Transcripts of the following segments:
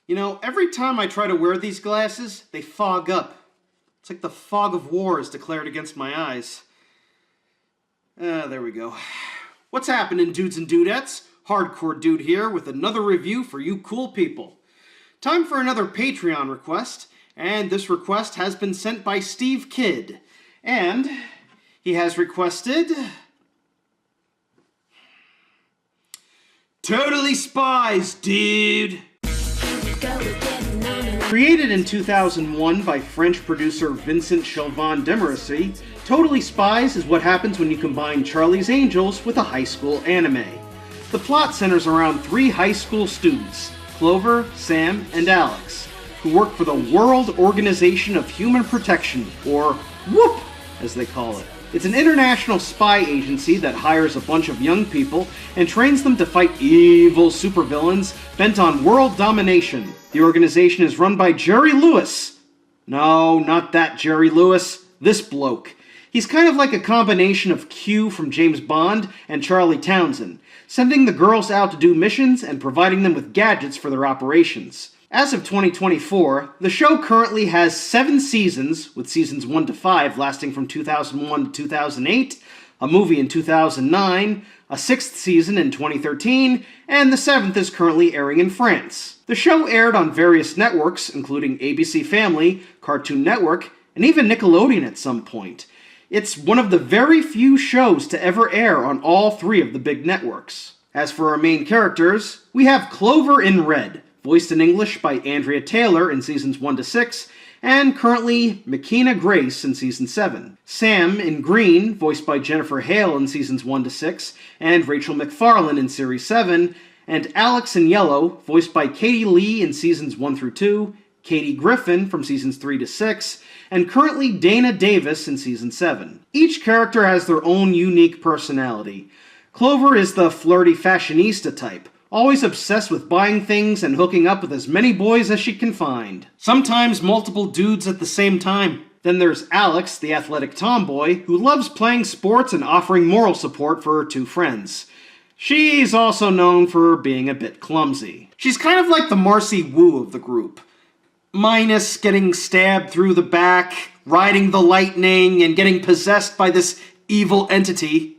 You know, every time I try to wear these glasses, they fog up. It's like the fog of war is declared against my eyes. There we go. What's happening, dudes and dudettes? Hardcore Dude here with another review for you cool people. Time for another Patreon request, and this request has been sent by Steve Kidd. And he has requested... Totally Spies, dude! Created in 2001 by French producer Vincent Sylvain Demerici, Totally Spies is what happens when you combine Charlie's Angels with a high school anime. The plot centers around three high school students, Clover, Sam, and Alex, who work for the World Organization of Human Protection, or WHOOP, as they call it. It's an international spy agency that hires a bunch of young people and trains them to fight evil supervillains bent on world domination. The organization is run by Jerry Lewis. No, not that Jerry Lewis. This bloke. He's kind of like a combination of Q from James Bond and Charlie Townsend, sending the girls out to do missions and providing them with gadgets for their operations. As of 2024, the show currently has 7 seasons, with seasons 1 to 5 lasting from 2001 to 2008, a movie in 2009, a 6th season in 2013, and the 7th is currently airing in France. The show aired on various networks, including ABC Family, Cartoon Network, and even Nickelodeon at some point. It's one of the very few shows to ever air on all 3 of the big networks. As for our main characters, we have Clover in red, voiced in English by Andrea Taylor in seasons 1 to 6, and currently Makina Grace in season 7. Sam in green, voiced by Jennifer Hale in seasons 1 to 6, and Rachel McFarlane in series 7, and Alex in yellow, voiced by Katie Lee in seasons 1 through 2, Katie Griffin from seasons 3 to 6, and currently Dana Davis in season 7. Each character has their own unique personality. Clover is the flirty fashionista type, always obsessed with buying things and hooking up with as many boys as she can find. Sometimes multiple dudes at the same time. Then there's Alex, the athletic tomboy, who loves playing sports and offering moral support for her 2 friends. She's also known for being a bit clumsy. She's kind of like the Marcy Wu of the group. Minus getting stabbed through the back, riding the lightning, and getting possessed by this evil entity.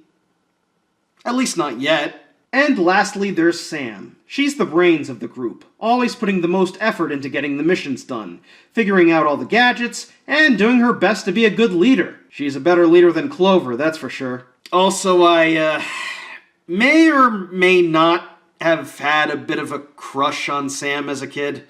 At least not yet. And lastly, there's Sam. She's the brains of the group, always putting the most effort into getting the missions done, figuring out all the gadgets, and doing her best to be a good leader. She's a better leader than Clover, that's for sure. Also, I may or may not have had a bit of a crush on Sam as a kid.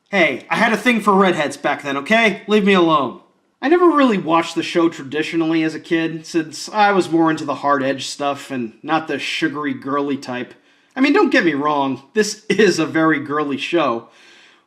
Hey, I had a thing for redheads back then, okay? Leave me alone. I never really watched the show traditionally as a kid, since I was more into the hard-edged stuff and not the sugary, girly type. I mean, don't get me wrong, this is a very girly show.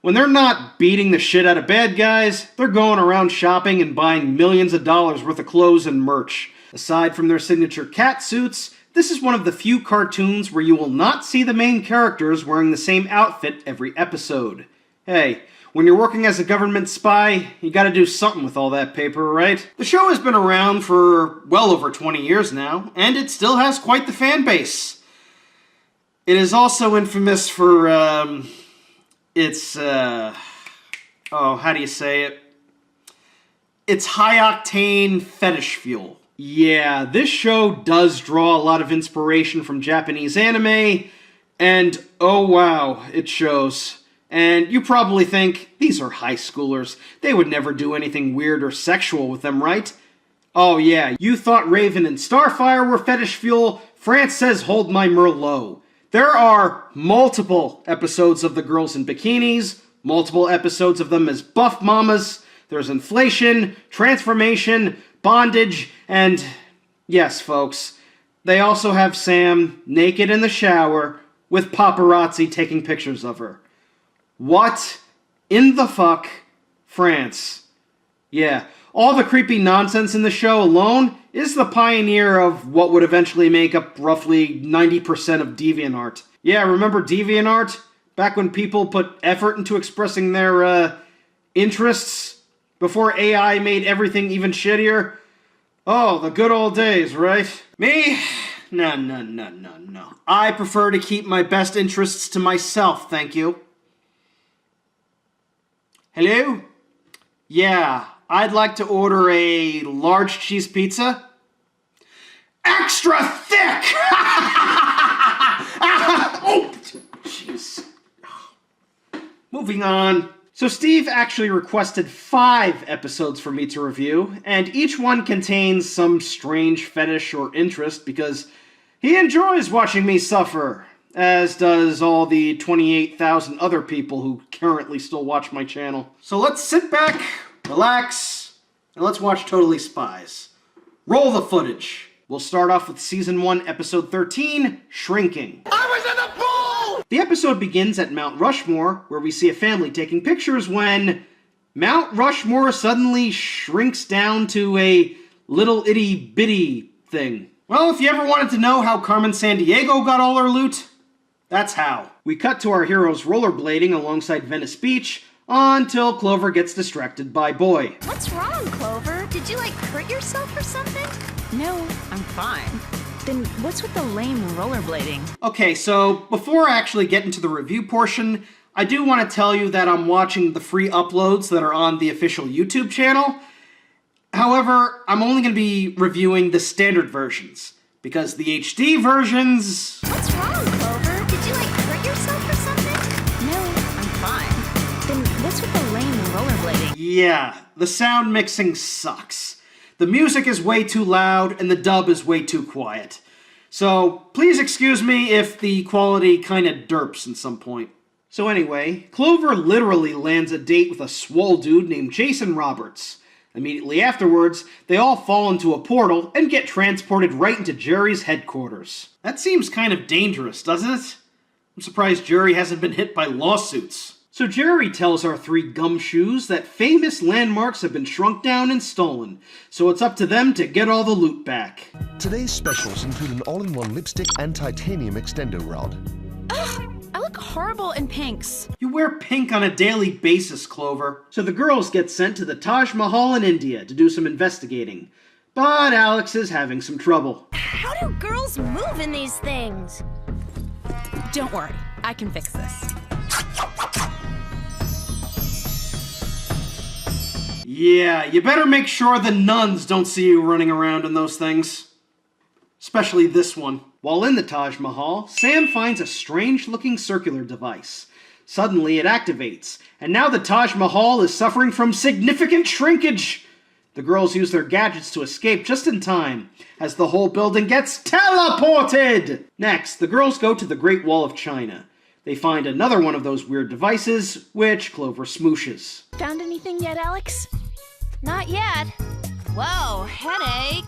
When they're not beating the shit out of bad guys, they're going around shopping and buying millions of dollars worth of clothes and merch. Aside from their signature cat suits, this is one of the few cartoons where you will not see the main characters wearing the same outfit every episode. Hey, when you're working as a government spy, you gotta do something with all that paper, right? The show has been around for well over 20 years now, and it still has quite the fan base. It is also infamous for, its, how do you say it? It's high-octane fetish fuel. Yeah, this show does draw a lot of inspiration from Japanese anime, and oh wow, it shows. And you probably think, these are high schoolers. They would never do anything weird or sexual with them, right? Oh yeah, you thought Raven and Starfire were fetish fuel? France says hold my Merlot. There are multiple episodes of the girls in bikinis, multiple episodes of them as buff mamas. There's inflation, transformation, bondage, and yes, folks, they also have Sam naked in the shower with paparazzi taking pictures of her. What in the fuck? France. Yeah, all the creepy nonsense in the show alone is the pioneer of what would eventually make up roughly 90% of DeviantArt. Yeah, remember DeviantArt? Back when people put effort into expressing their, interests? Before AI made everything even shittier? Oh, the good old days, right? Me? No. I prefer to keep my best interests to myself, thank you. Hello? Yeah, I'd like to order a large cheese pizza. Extra thick! Oh, jeez. Moving on. So Steve actually requested 5 episodes for me to review, and each one contains some strange fetish or interest because he enjoys watching me suffer, as does all the 28,000 other people who currently still watch my channel. So let's sit back, relax, and let's watch Totally Spies. Roll the footage. We'll start off with Season 1, Episode 13, Shrinking. I was in the pool! The episode begins at Mount Rushmore, where we see a family taking pictures when Mount Rushmore suddenly shrinks down to a little itty-bitty thing. Well, if you ever wanted to know how Carmen Sandiego got all her loot, that's how. We cut to our heroes rollerblading alongside Venice Beach until Clover gets distracted by Boy. What's wrong, Clover? Did you, hurt yourself or something? No, I'm fine. Then what's with the lame rollerblading? Okay, so before I actually get into the review portion, I do want to tell you that I'm watching the free uploads that are on the official YouTube channel. However, I'm only going to be reviewing the standard versions, because the HD versions... What's wrong, Clover? Did you, hurt yourself or something? No, I'm fine. Then what's with the lame rollerblading? Yeah, the sound mixing sucks. The music is way too loud, and the dub is way too quiet. So, please excuse me if the quality kinda derps at some point. So anyway, Clover literally lands a date with a swole dude named Jason Roberts. Immediately afterwards, they all fall into a portal and get transported right into Jerry's headquarters. That seems kind of dangerous, doesn't it? I'm surprised Jerry hasn't been hit by lawsuits. So Jerry tells our 3 gumshoes that famous landmarks have been shrunk down and stolen, so it's up to them to get all the loot back. Today's specials include an all-in-one lipstick and titanium extendo rod. Ugh, I look horrible in pinks. You wear pink on a daily basis, Clover. So the girls get sent to the Taj Mahal in India to do some investigating. But Alex is having some trouble. How do girls move in these things? Don't worry, I can fix this. Yeah, you better make sure the nuns don't see you running around in those things. Especially this one. While in the Taj Mahal, Sam finds a strange-looking circular device. Suddenly it activates, and now the Taj Mahal is suffering from significant shrinkage. The girls use their gadgets to escape just in time, as the whole building gets teleported! Next, the girls go to the Great Wall of China. They find another one of those weird devices, which Clover smooshes. Found anything yet, Alex? Not yet. Whoa, headache.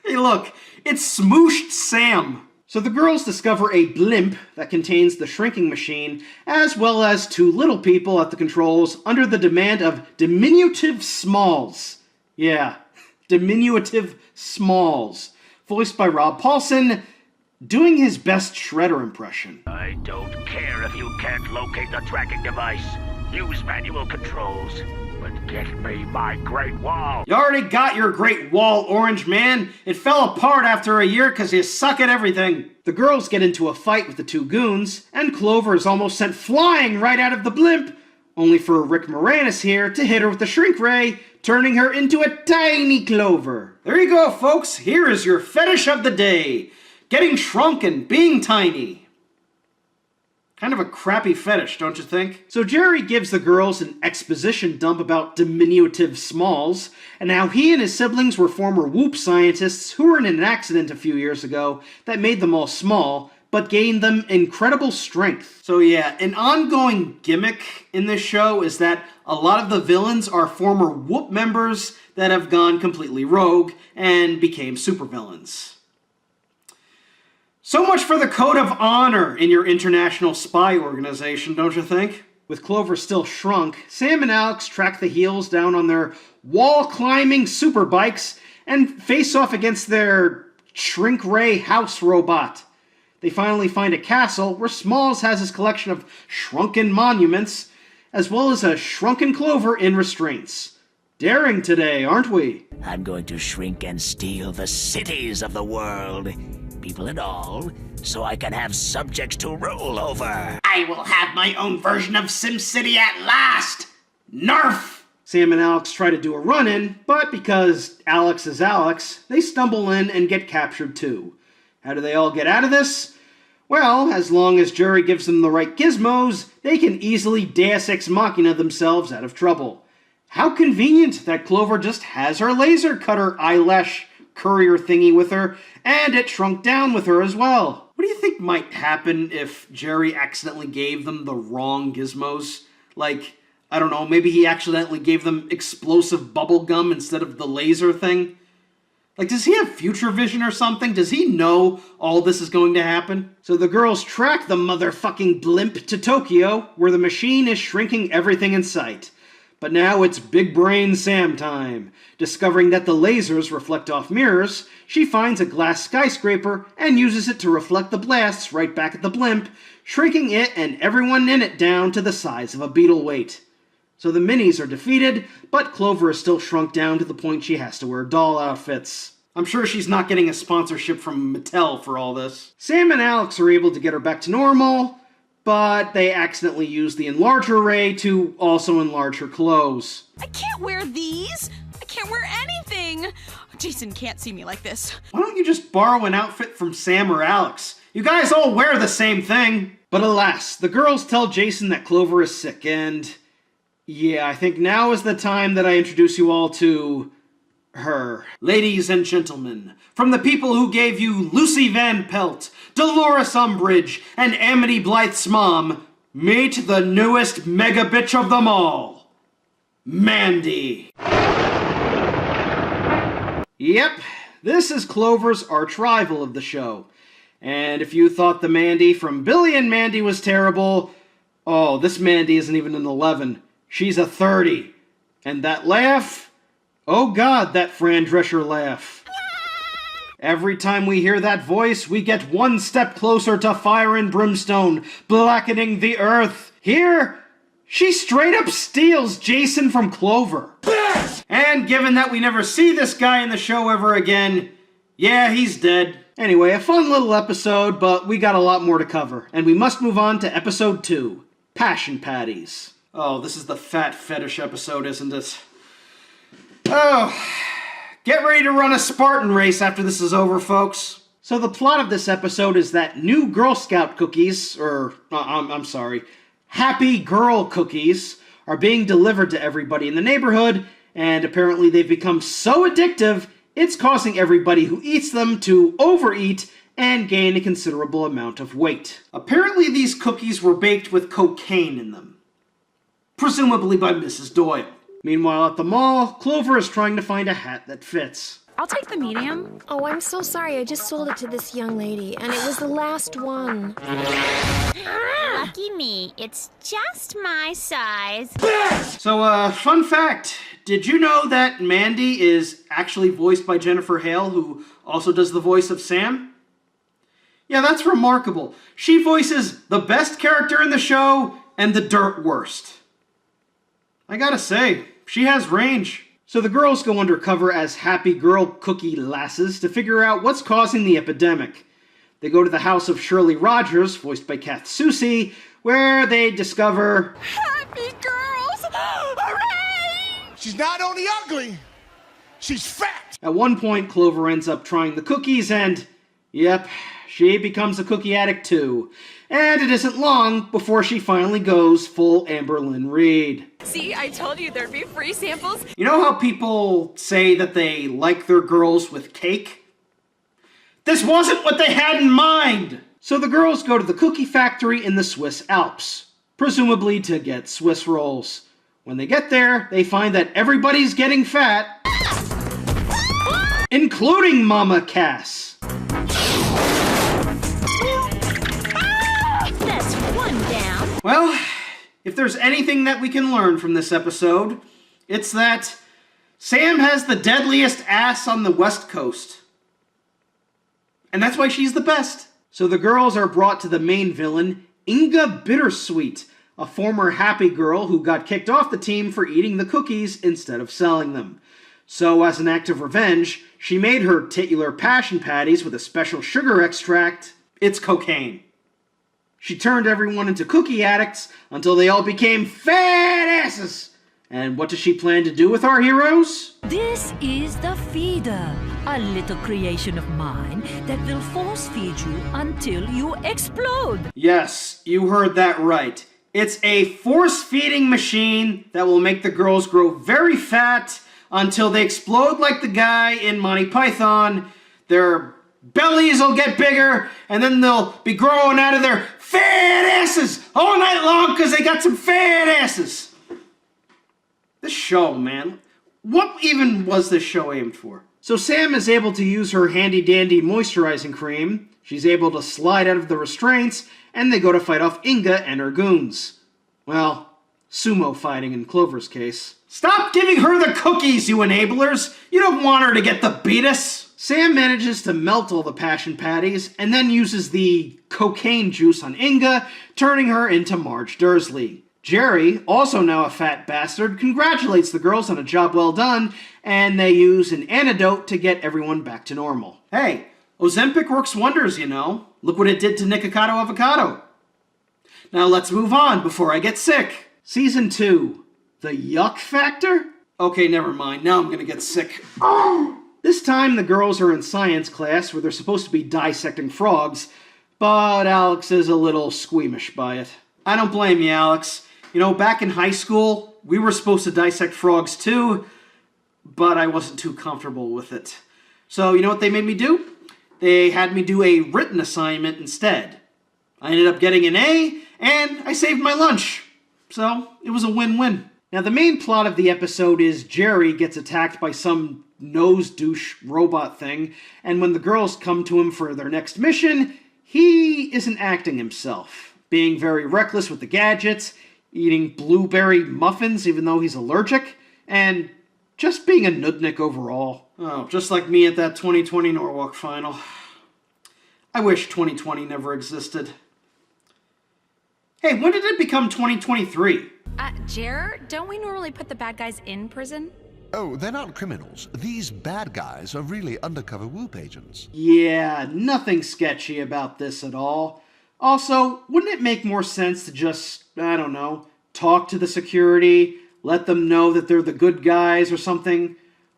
Hey look, it's Smooshed Sam! So the girls discover a blimp that contains the shrinking machine, as well as 2 little people at the controls under the demand of diminutive Smalls. Yeah, diminutive Smalls. Voiced by Rob Paulson, doing his best Shredder impression. I don't care if you can't locate the tracking device. Use manual controls, but get me my Great Wall. You already got your Great Wall, Orange Man. It fell apart after a year because you suck at everything. The girls get into a fight with the 2 goons, and Clover is almost sent flying right out of the blimp, only for Rick Moranis here to hit her with the shrink ray, turning her into a tiny Clover. There you go, folks. Here is your fetish of the day. Getting shrunk and being tiny. Kind of a crappy fetish, don't you think? So Jerry gives the girls an exposition dump about diminutive Smalls, and how he and his siblings were former Whoop scientists who were in an accident a few years ago that made them all small, but gained them incredible strength. So yeah, an ongoing gimmick in this show is that a lot of the villains are former Whoop members that have gone completely rogue and became supervillains. So much for the code of honor in your international spy organization, don't you think? With Clover still shrunk, Sam and Alex track the heels down on their wall-climbing super bikes and face off against their shrink ray house robot. They finally find a castle where Smalls has his collection of shrunken monuments, as well as a shrunken Clover in restraints. Daring today, aren't we? I'm going to shrink and steal the cities of the world, people and all, so I can have subjects to rule over. I will have my own version of SimCity at last! Narf! Sam and Alex try to do a run-in, but because Alex is Alex, they stumble in and get captured too. How do they all get out of this? Well, as long as Jerry gives them the right gizmos, they can easily Deus Ex Machina themselves out of trouble. How convenient that Clover just has her laser cutter eyelash courier thingy with her, and it shrunk down with her as well. What do you think might happen if Jerry accidentally gave them the wrong gizmos? Like, I don't know, maybe he accidentally gave them explosive bubble gum instead of the laser thing? Like, does he have future vision or something? Does he know all this is going to happen? So the girls track the motherfucking blimp to Tokyo, where the machine is shrinking everything in sight. But now it's Big Brain Sam time. Discovering that the lasers reflect off mirrors, she finds a glass skyscraper and uses it to reflect the blasts right back at the blimp, shrinking it and everyone in it down to the size of a beetle weight. So the minis are defeated, but Clover is still shrunk down to the point she has to wear doll outfits. I'm sure she's not getting a sponsorship from Mattel for all this. Sam and Alex are able to get her back to normal, but they accidentally use the enlarger ray to also enlarge her clothes. I can't wear these! I can't wear anything! Jason can't see me like this. Why don't you just borrow an outfit from Sam or Alex? You guys all wear the same thing! But alas, the girls tell Jason that Clover is sick, and yeah, I think now is the time that I introduce you all to her. Ladies and gentlemen, from the people who gave you Lucy Van Pelt, Dolores Umbridge, and Amity Blythe's mom, meet the newest mega bitch of them all, Mandy. Yep, this is Clover's arch rival of the show. And if you thought the Mandy from Billy and Mandy was terrible, oh, this Mandy isn't even an 11. She's a 30. And that laugh? Oh God, that Fran Drescher laugh. Every time we hear that voice, we get one step closer to fire and brimstone, blackening the earth. Here, she straight up steals Jason from Clover. And given that we never see this guy in the show ever again, yeah, he's dead. Anyway, a fun little episode, but we got a lot more to cover. And we must move on to episode 2, Passion Patties. Oh, this is the fat fetish episode, isn't it? Oh, get ready to run a Spartan race after this is over, folks. So the plot of this episode is that new Girl Scout cookies, Happy Girl cookies, are being delivered to everybody in the neighborhood, and apparently they've become so addictive, it's causing everybody who eats them to overeat and gain a considerable amount of weight. Apparently these cookies were baked with cocaine in them. Presumably by Mrs. Doyle. Meanwhile, at the mall, Clover is trying to find a hat that fits. I'll take the medium. Oh, I'm so sorry. I just sold it to this young lady, and it was the last one. Lucky me. It's just my size. So, fun fact. Did you know that Mandy is actually voiced by Jennifer Hale, who also does the voice of Sam? Yeah, that's remarkable. She voices the best character in the show and the dirt worst. I gotta say, she has range. So the girls go undercover as Happy Girl Cookie Lasses to figure out what's causing the epidemic. They go to the house of Shirley Rogers, voiced by Kath Soucie, where they discover Happy girls! Hooray! She's not only ugly, she's fat! At one point, Clover ends up trying the cookies and, yep, she becomes a cookie addict too. And it isn't long before she finally goes full Amber Lynn Reed. See, I told you there'd be free samples. You know how people say that they like their girls with cake? This wasn't what they had in mind! So the girls go to the cookie factory in the Swiss Alps, presumably to get Swiss rolls. When they get there, they find that everybody's getting fat, including Mama Cass. That's one down. Well, if there's anything that we can learn from this episode, it's that Sam has the deadliest ass on the West Coast. And that's why she's the best. So the girls are brought to the main villain, Inga Bittersweet, a former happy girl who got kicked off the team for eating the cookies instead of selling them. So as an act of revenge, she made her titular passion patties with a special sugar extract. It's cocaine. She turned everyone into cookie addicts until they all became fat asses. And what does she plan to do with our heroes? This is the feeder, a little creation of mine that will force feed you until you explode. Yes, you heard that right. It's a force-feeding machine that will make the girls grow very fat until they explode like the guy in Monty Python. Their bellies will get bigger, and then they'll be growing out of their fat asses all night long because they got some fat asses. This show, man. What even was this show aimed for? So Sam is able to use her handy-dandy moisturizing cream. She's able to slide out of the restraints, and they go to fight off Inga and her goons. Well, sumo fighting in Clover's case. Stop giving her the cookies, you enablers! You don't want her to get the beatus! Sam manages to melt all the passion patties, and then uses the cocaine juice on Inga, turning her into Marge Dursley. Jerry, also now a fat bastard, congratulates the girls on a job well done, and they use an antidote to get everyone back to normal. Hey, Ozempic works wonders, you know. Look what it did to Nikocado Avocado. Now let's move on before I get sick. Season 2, the yuck factor? Okay, never mind. Now I'm gonna get sick. This time the girls are in science class where they're supposed to be dissecting frogs, but Alex is a little squeamish by it. I don't blame you, Alex. You know, back in high school, we were supposed to dissect frogs too, but I wasn't too comfortable with it. So, you know what they made me do? They had me do a written assignment instead. I ended up getting an A, and I saved my lunch. So, it was a win-win. Now, the main plot of the episode is Jerry gets attacked by some nose douche robot thing, and when the girls come to him for their next mission, he isn't acting himself, being very reckless with the gadgets, eating blueberry muffins even though he's allergic, and just being a nudnik overall. Oh, just like me at that 2020 Norwalk final. I wish 2020 never existed. Hey, when did it become 2023? Jer, don't we normally put the bad guys in prison? Oh, they're not criminals. These bad guys are really undercover Whoop agents. Yeah, nothing sketchy about this at all. Also, wouldn't it make more sense to just, I don't know, talk to the security, let them know that they're the good guys or something?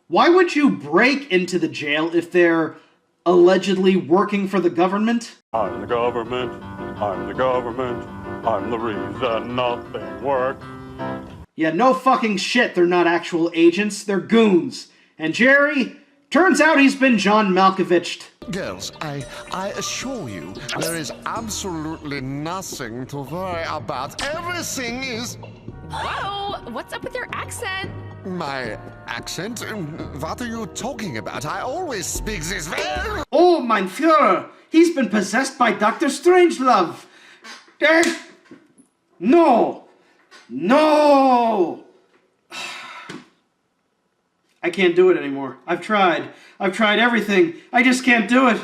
Why would you break into the jail if they're allegedly working for the government? I'm the government, I'm the government, I'm the reason nothing works. Yeah, no fucking shit, they're not actual agents, they're goons. And Jerry, turns out he's been John Malkovich'd. Girls, I assure you, there is absolutely nothing to worry about. Everything is... Whoa! What's up with your accent? My accent? What are you talking about? I always speak this way. Oh, mein Führer! He's been possessed by Dr. Strangelove! No! No! I can't do it anymore. I've tried everything. I just can't do it.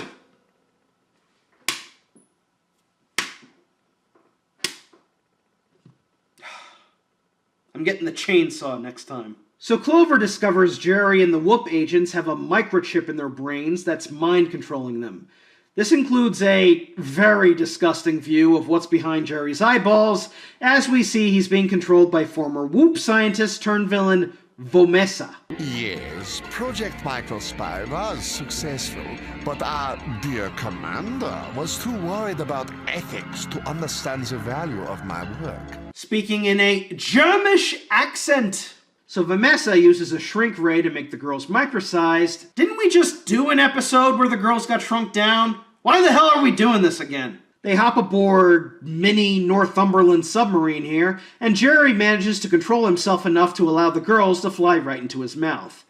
I'm getting the chainsaw next time. So Clover discovers Jerry and the Whoop agents have a microchip in their brains that's mind-controlling them. This includes a very disgusting view of what's behind Jerry's eyeballs, as we see he's being controlled by former Whoop scientist turned villain Vomessa. Yes, Project Microspy was successful, but our dear commander was too worried about ethics to understand the value of my work. Speaking in a Germish accent. So Vomessa uses a shrink ray to make the girls micro-sized. Didn't we just do an episode where the girls got shrunk down? Why the hell are we doing this again? They hop aboard mini Northumberland submarine here, and Jerry manages to control himself enough to allow the girls to fly right into his mouth.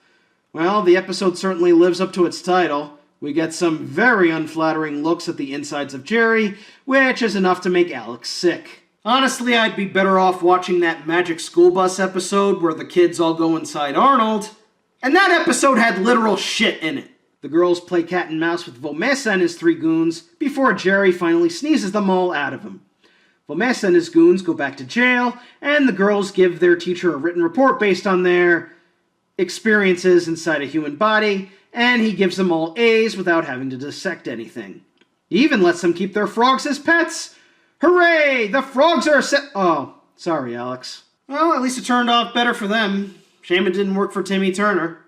Well, the episode certainly lives up to its title. We get some very unflattering looks at the insides of Jerry, which is enough to make Alex sick. Honestly, I'd be better off watching that Magic School Bus episode where the kids all go inside Arnold. And that episode had literal shit in it. The girls play cat and mouse with Vomessa and his three goons before Jerry finally sneezes them all out of him. Vomessa and his goons go back to jail, and the girls give their teacher a written report based on their experiences inside a human body, and he gives them all A's without having to dissect anything. He even lets them keep their frogs as pets. Hooray! The frogs are Oh, sorry, Alex. Well, at least it turned off better for them. Shame it didn't work for Timmy Turner.